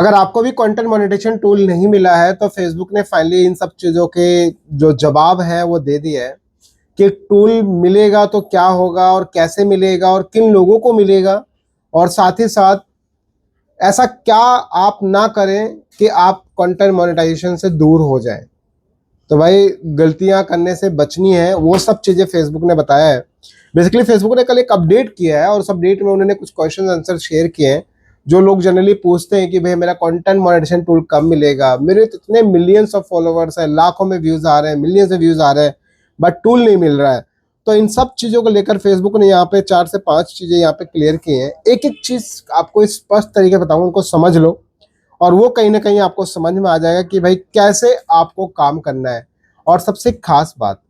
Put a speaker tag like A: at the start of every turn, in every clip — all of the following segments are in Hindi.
A: अगर आपको भी कंटेंट मोनेटाइजेशन टूल नहीं मिला है तो फेसबुक ने फाइनली इन सब चीज़ों के जो जवाब है वो दे दिया है कि टूल मिलेगा तो क्या होगा और कैसे मिलेगा और किन लोगों को मिलेगा, और साथ ही साथ ऐसा क्या आप ना करें कि आप कंटेंट मोनेटाइजेशन से दूर हो जाएं। तो भाई गलतियां करने से बचनी है, वो सब चीज़ें फेसबुक ने बताया है। बेसिकली फेसबुक ने कल एक अपडेट किया है और उस अपडेट में उन्होंने कुछ क्वेश्चन आंसर शेयर किए हैं जो लोग जनरली पूछते हैं कि भाई मेरा कंटेंट मोनेटाइजेशन टूल कब मिलेगा, मेरे तो इतने मिलियंस ऑफ फॉलोवर्स हैं, लाखों में व्यूज आ रहे हैं, मिलियंस में व्यूज आ रहे हैं, बट टूल नहीं मिल रहा है। तो इन सब चीज़ों को लेकर फेसबुक ने यहाँ पे 4 से 5 चीज़ें यहाँ पे क्लियर की हैं। एक एक चीज़ आपको स्पष्ट तरीके बताऊँ, उनको समझ लो और वो कहीं ना कहीं आपको समझ में आ जाएगा कि भाई कैसे आपको काम करना है। और सबसे खास बात,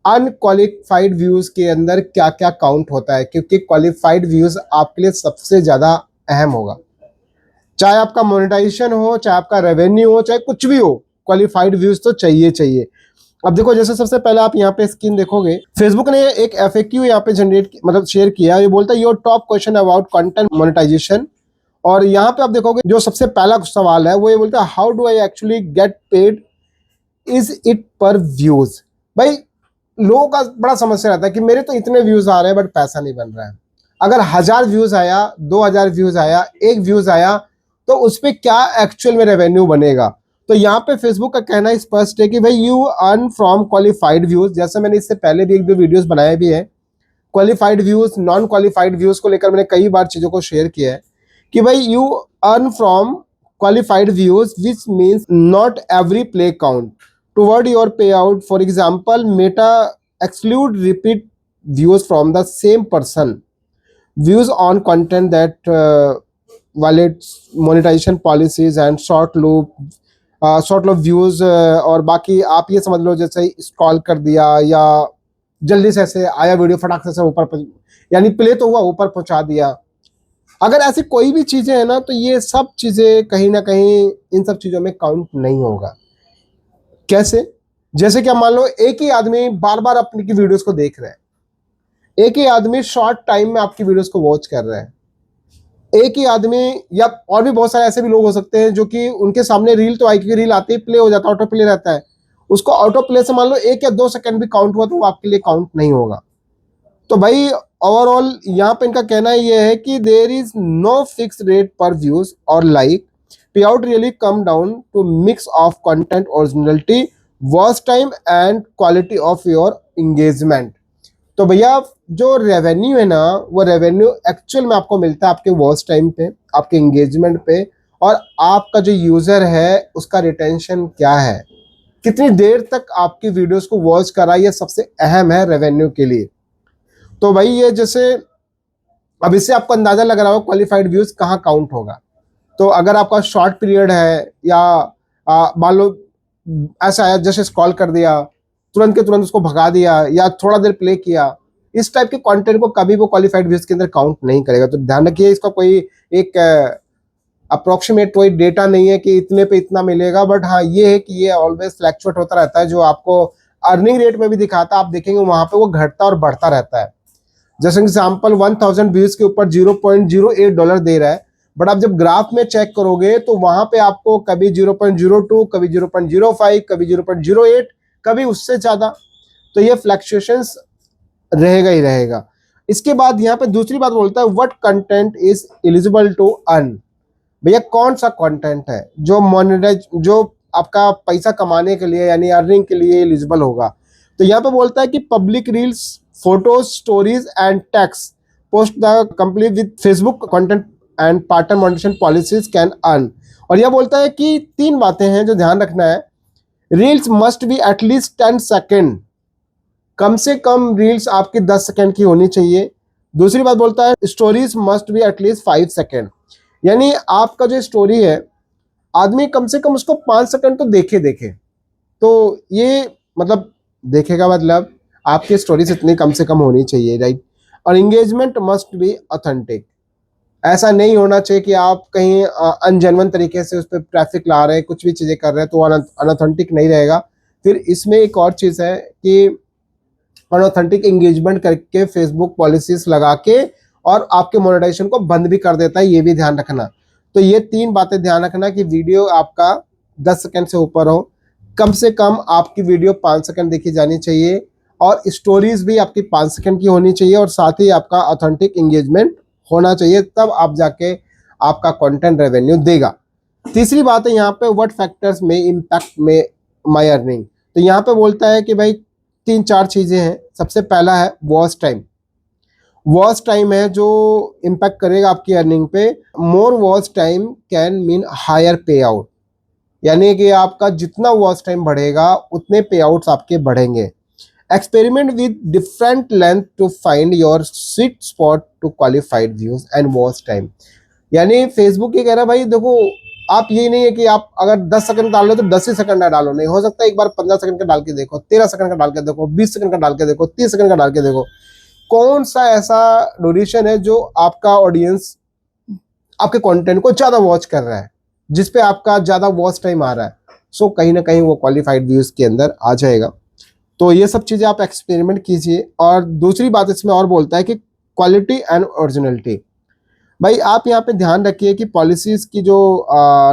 A: अनक्वालिफाइड व्यूज के अंदर क्या क्या काउंट होता है, क्योंकि क्वालिफाइड व्यूज आपके लिए सबसे ज्यादा अहम होगा। चाहे आपका मोनेटाइजेशन हो, चाहे आपका रेवेन्यू हो, चाहे कुछ भी हो, क्वालिफाइड व्यूज तो चाहिए चाहिए। अब देखो, जैसे सबसे पहले आप यहाँ पे स्क्रीन देखोगे, फेसबुक ने एक FAQ यहाँ पे जनरेट मतलब शेयर किया। ये बोलता है your top question about content monetisation. और यहाँ पे आप देखोगे जो सबसे पहला सवाल है वो ये बोलता है how do I actually get paid, is it पर व्यूज। भाई लोगों का बड़ा समस्या रहता है कि मेरे तो इतने व्यूज आ रहे हैं बट पैसा नहीं बन रहा है। अगर 1000 व्यूज आया, 2000 व्यूज आया, 1 व्यूज आया, तो उस पर क्या एक्चुअल में रेवेन्यू बनेगा। तो यहाँ पे फेसबुक का कहना स्पष्ट है कि भाई you earn from qualified views. जैसे मैंने इससे पहले भी 1-2 वीडियोस बनाए भी है, qualified views, non qualified views को लेकर मैंने कई बार चीजों को शेयर किया है कि भाई you earn from qualified views, which means not every play count toward your payout. For example, Meta exclude repeat views from the same person, views on content that violates monetization policies and short loop views। और बाकी आप ये समझ लो जैसे स्क्रॉल कर दिया या जल्दी से ऐसे आया वीडियो फटाक से ऊपर, यानी प्ले तो हुआ ऊपर पहुंचा दिया। अगर ऐसी कोई भी चीजें हैं ना, तो ये सब चीजें कहीं ना कहीं इन सब चीजों में काउंट नहीं होगा। कैसे? जैसे कि आप मान लो एक ही आदमी बार बार अपनी की वीडियोस को देख रहा है, एक ही आदमी शॉर्ट टाइम में आपकी वीडियोस को वॉच कर रहा है, एक ही आदमी, या और भी बहुत सारे ऐसे भी लोग हो सकते हैं जो कि उनके सामने रील तो आई, की रील आते ही प्ले हो जाता है, ऑटो प्ले रहता है, उसको ऑटो प्ले से मान लो 1 या 2 सेकंड भी काउंट हुआ तो वो आपके लिए काउंट नहीं होगा। तो भाई ओवरऑल यहाँ पे इनका कहना ये है कि there is no fix rate per views और like, pay out really come down to mix of content originality, watch time and quality of your engagement. तो भैया जो रेवेन्यू है ना, वो रेवेन्यू एक्चुअल में आपको मिलता है आपके वॉच टाइम पे, आपके एंगेजमेंट पे, और आपका जो यूजर है उसका रिटेंशन क्या है, कितनी देर तक आपकी वीडियोस को वॉच करा, ये सबसे अहम है रेवेन्यू के लिए। तो भाई ये जैसे अब इससे आपको अंदाजा लग रहा हो क्वालिफाइड व्यूज कहाँ काउंट होगा। तो अगर आपका शॉर्ट पीरियड है या मान लो ऐसा है जैसे स्क्रॉल कर दिया, तुरंत के तुरंत उसको भगा दिया या थोड़ा देर प्ले किया, इस टाइप के कंटेंट को कभी वो क्वालिफाइड व्यूज के अंदर काउंट नहीं करेगा। तो ध्यान रखिए, इसका कोई एक अप्रोक्सीमेट कोई डेटा नहीं है कि इतने पे इतना मिलेगा, बट हाँ ये है कि ये ऑलवेज फ्लैक्चुएट होता रहता है। जो आपको अर्निंग रेट में भी दिखाता है, आप देखेंगे वहां पे वो घटता और बढ़ता रहता है। जैसे एग्जाम्पल 1000 व्यूज के ऊपर $0.08 दे रहा है, बट आप जब ग्राफ में चेक करोगे तो वहां पे आपको कभी 0.02, कभी 0.05, कभी 0.08, कभी उससे ज्यादा। तो ये फ्लक्चुएशंस रहेगा ही रहेगा। इसके बाद यहाँ पे दूसरी बात बोलता है what content is eligible to earn. भैया कौन सा कंटेंट है जो मोनेटाइज, जो आपका पैसा कमाने के लिए यानी अर्निंग के लिए एलिजिबल होगा। तो यहाँ पे बोलता है कि public reels, photos, stories and text post the complete with Facebook content and partner monetisation policies can earn. और यह बोलता है कि 3 बातें हैं जो ध्यान रखना है। Reels must be at least 10 second, कम से कम रील्स आपकी 10 सेकेंड की होनी चाहिए। दूसरी बात बोलता है stories must be at least 5 second, यानी आपका जो स्टोरी है आदमी कम से कम उसको 5 सेकेंड तो देखे। तो ये मतलब देखेगा मतलब आपकी स्टोरीज इतनी कम से कम होनी चाहिए, राइट। और एंगेजमेंट मस्ट बी ऑथेंटिक, ऐसा नहीं होना चाहिए कि आप कहीं अनजेन्युइन तरीके से उस पर ट्रैफिक ला रहे हैं, कुछ भी चीज़ें कर रहे हैं, तो अनऑथेंटिक नहीं रहेगा। फिर इसमें एक और चीज़ है कि अनऑथेंटिक एंगेजमेंट करके फेसबुक पॉलिसीज लगा के और आपके मोनेटाइजेशन को बंद भी कर देता है, ये भी ध्यान रखना। तो ये 3 बातें ध्यान रखना कि वीडियो आपका 10 सेकंड से ऊपर हो, कम से कम आपकी वीडियो 5 सेकंड देखी जानी चाहिए, और स्टोरीज भी आपकी 5 सेकंड की होनी चाहिए, और साथ ही आपका ऑथेंटिक एंगेजमेंट होना चाहिए, तब आप जाके आपका कंटेंट रेवेन्यू देगा। तीसरी बात है यहाँ पे, व्हाट फैक्टर्स में इम्पैक्ट में माय अर्निंग। तो यहाँ पे बोलता है कि भाई 3-4 चीजें हैं। सबसे पहला है वॉच टाइम। वॉच टाइम है जो इम्पैक्ट करेगा आपकी अर्निंग पे। More watch time can mean higher payout, यानी कि आपका जितना वॉच टाइम बढ़ेगा उतने पे आउट्स आपके बढ़ेंगे। Experiment with different length to find your sweet spot to qualified views and watch time. यानी फेसबुक ये कह रहा है भाई देखो, आप ये नहीं है कि आप अगर 10 सेकंड डाल रहे हो तो 10 ही सेकंड का डालो, नहीं हो सकता एक बार 15 सेकंड का डाल के देखो, 13 सेकंड का डाल के देखो, 20 सेकंड का डाल के देखो, 30 सेकंड का डाल के देखो। कौन सा ऐसा ड्यूरेशन है जो आपका ऑडियंस आपके कंटेंट को ज्यादा वॉच कर रहा है, जिसपे आपका ज्यादा वॉच टाइम आ रहा है, सो कहीं ना कहीं वो क्वालिफाइड व्यूज के अंदर आ जाएगा। तो ये सब चीजें आप एक्सपेरिमेंट कीजिए। और दूसरी बात इसमें और बोलता है कि क्वालिटी एंड ओरिजिनलिटी। भाई आप यहाँ पे ध्यान रखिए कि पॉलिसीज की जो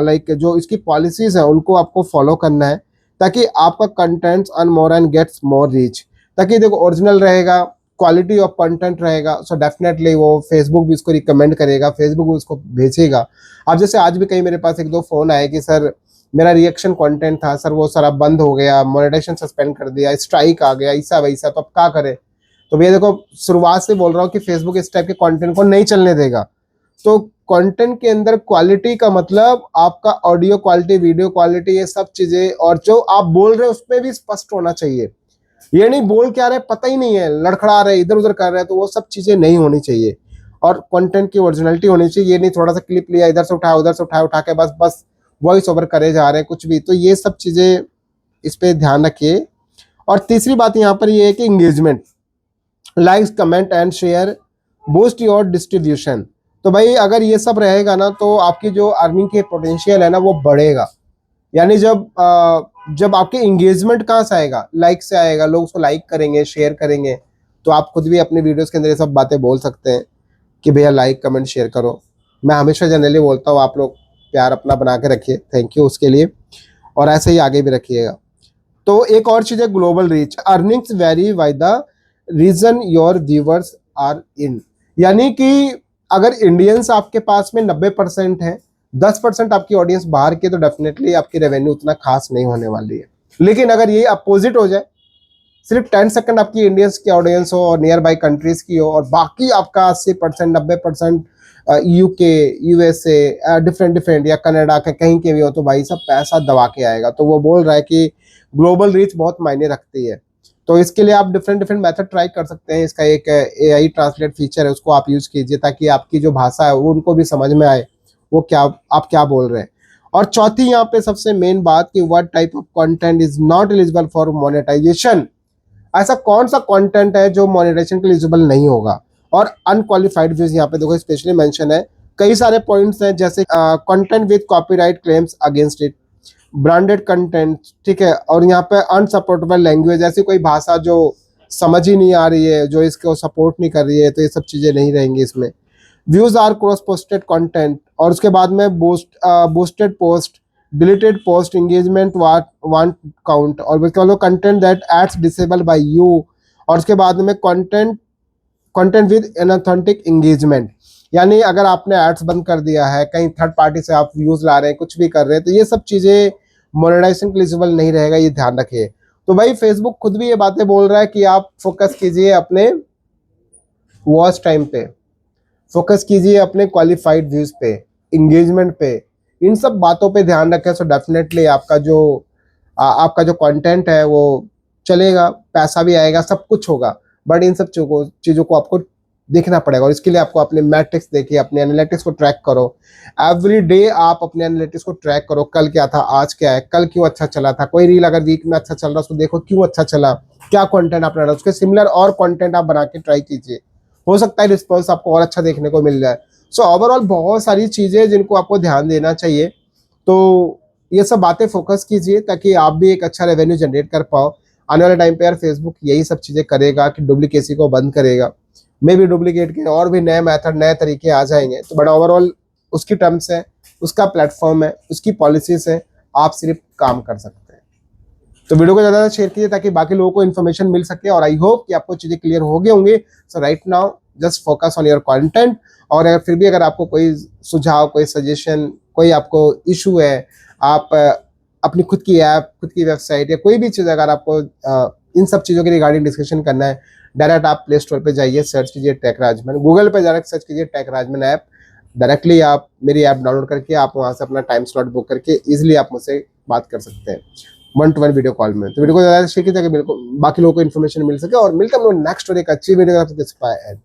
A: लाइक जो इसकी पॉलिसीज है उनको आपको फॉलो करना है, ताकि आपका content earn more and gets more reach. ताकि देखो ओरिजिनल रहेगा, क्वालिटी ऑफ कंटेंट रहेगा, सो डेफिनेटली वो फेसबुक भी इसको रिकमेंड करेगा, फेसबुक भी उसको भेजेगा। अब जैसे आज भी कहीं मेरे पास 1-2 फोन आए कि सर मेरा रिएक्शन कंटेंट था सर, वो सर अब बंद हो गया, मोनेटाइजेशन सस्पेंड कर दिया, स्ट्राइक आ गया, ऐसा वैसा, तो अब क्या करें। तो भैया देखो, शुरुआत से बोल रहा हूँ कि फेसबुक इस टाइप के कंटेंट को नहीं चलने देगा। तो कंटेंट के अंदर क्वालिटी का मतलब आपका ऑडियो क्वालिटी, वीडियो क्वालिटी, ये सब चीजें, और जो आप बोल रहे हैं उसमें भी स्पष्ट होना चाहिए। ये नहीं बोल क्या रहे पता ही नहीं है, लड़खड़ा रहे, इधर उधर कर रहे हैं, तो वो सब चीजें नहीं होनी चाहिए। और कंटेंट की ओरिजिनलिटी होनी चाहिए। ये नहीं थोड़ा सा क्लिप लिया, इधर से उठाया, उधर से उठाया, उठा के बस बस वॉइस ओवर करे जा रहे हैं कुछ भी। तो ये सब चीजें इस पे ध्यान रखिए। और तीसरी बात यहाँ पर ये है कि engagement, likes, comment and share boost your distribution. तो भाई अगर ये सब रहेगा ना तो आपकी जो अर्निंग के पोटेंशियल है ना वो बढ़ेगा। यानी जब आपके इंगेजमेंट कहाँ से आएगा, लाइक से आएगा, लोग उसको लाइक करेंगे, शेयर करेंगे। तो आप खुद भी अपने वीडियोस के अंदर ये सब बातें बोल सकते हैं कि भैया लाइक कमेंट शेयर करो। मैं हमेशा जनरली बोलता हूँ, आप लोग प्यार अपना बना के रखिए, थैंक यू उसके लिए, और ऐसे ही आगे भी रखिएगा। तो एक और चीज़ है global reach. Earnings vary by the region your viewers are in. यानी कि अगर इंडियंस आपके पास में 90% है, 10% आपकी ऑडियंस बाहर की, तो डेफिनेटली आपकी रेवेन्यू उतना खास नहीं होने वाली है। लेकिन अगर ये अपोजिट हो जाए, सिर्फ 10 सेकंड आपकी इंडियंस की ऑडियंस हो और नियर बाई कंट्रीज की हो, और बाकी आपका 80% 90% यूके, यूएसए, डिफरेंट या कनाडा के कहीं के भी हो, तो भाई सब पैसा दबा के आएगा। तो वो बोल रहा है कि ग्लोबल रीच बहुत मायने रखती है। तो इसके लिए आप डिफरेंट मेथड ट्राई कर सकते हैं। इसका एक एआई ट्रांसलेट फीचर है, उसको आप यूज कीजिए ताकि आपकी जो भाषा है वो उनको भी समझ में आए वो क्या आप क्या बोल रहे हैं। और चौथी यहाँ पे सबसे मेन बात कि what type of content is not eligible for monetisation. ऐसा कौन सा कंटेंट है जो मोनेटाइजेशन के लिए एलिजिबल नहीं होगा। और अनक्वालिफाइड व्यूज यहाँ पे देखो स्पेशली मेंशन है। कई सारे पॉइंट्स हैं, जैसे content with copyright claims against it, branded content, ठीक है, और यहाँ पे अनसपोर्टेबल लैंग्वेज, ऐसी कोई भाषा जो समझ ही नहीं आ रही है, जो इसको सपोर्ट नहीं कर रही है, तो ये सब चीजें नहीं रहेंगी इसमें। Views are cross posted content, और उसके बाद में boosted post, deleted post, engagement won't count, और उसके बाद content that ads disable by you, और उसके बाद में कंटेंट विद अनऑथेंटिक एंगेजमेंट। यानी अगर आपने एड्स बंद कर दिया है, कहीं थर्ड पार्टी से आप व्यूज ला रहे हैं, कुछ भी कर रहे हैं, तो ये सब चीजें मोनेटाइजेशन के एलिजिबल नहीं रहेगा, ये ध्यान रखिए। तो भाई फेसबुक खुद भी ये बातें बोल रहा है कि आप फोकस कीजिए अपने वॉच टाइम पे, फोकस कीजिए अपने क्वालिफाइड व्यूज पे, इंगेजमेंट पे, इन सब बातों पे ध्यान रखें। सो डेफिनेटली आपका जो कंटेंट है वो चलेगा, पैसा भी आएगा, सब कुछ होगा। बट इन सब चीज़ों को आपको देखना पड़ेगा, और इसके लिए आपको अपने मैट्रिक्स देखिए, अपने एनालिटिक्स को ट्रैक करो। एवरी डे आप अपने एनालिटिक्स को ट्रैक करो, कल क्या था, आज क्या है, कल क्यों अच्छा चला था। कोई रील अगर वीक में अच्छा चल रहा है उसको देखो क्यों अच्छा चला, क्या कंटेंट आपने डाला, उसके सिमिलर और कंटेंट आप बना के ट्राई कीजिए, हो सकता है रिस्पॉन्स आपको और अच्छा देखने को मिल जाए। सो ओवरऑल बहुत सारी चीज़ें जिनको आपको ध्यान देना चाहिए। तो ये सब बातें फोकस कीजिए ताकि आप भी एक अच्छा रेवेन्यू जनरेट कर पाओ। आने वाले टाइम पे यार फेसबुक यही सब चीज़ें करेगा कि डुप्लीकेसी को बंद करेगा, मे भी डुप्लीकेट के और भी नए मेथड, नए तरीके आ जाएंगे। तो बट ओवरऑल उसकी टर्म्स है, उसका प्लेटफॉर्म है, उसकी पॉलिसीज है, आप सिर्फ काम कर सकते हैं। तो वीडियो को ज़्यादा शेयर कीजिए ताकि बाकी लोगों को इन्फॉर्मेशन मिल सके, और आई होप कि आपको चीज़ें क्लियर हो गए होंगे। So right now just focus on your content. और फिर भी अगर आपको कोई सुझाव, कोई सजेशन, कोई आपको इशू है, आप अपनी खुद की ऐप, खुद की वेबसाइट या कोई भी चीज़ अगर आपको इन सब चीज़ों के रिगार्डिंग डिस्कशन करना है, डायरेक्ट आप प्ले स्टोर पे जाइए, सर्च कीजिए टेक राजमन, गूगल पे डायरेक्ट सर्च कीजिए टेक राजमन ऐप। डायरेक्टली आप मेरी ऐप डाउनलोड करके आप वहाँ से अपना टाइम स्लॉट बुक करके इजीली आप मुझसे बात कर सकते हैं 1-to-1 वीडियो कॉल में। तो वीडियो को ज़्यादा शेयर कीजिए ताकि बाकी लोगों को इन्फॉर्मेशन मिल सके, और मिलकर हम लोग नेक्स्ट और एक अच्छी वीडियो जय हिंद।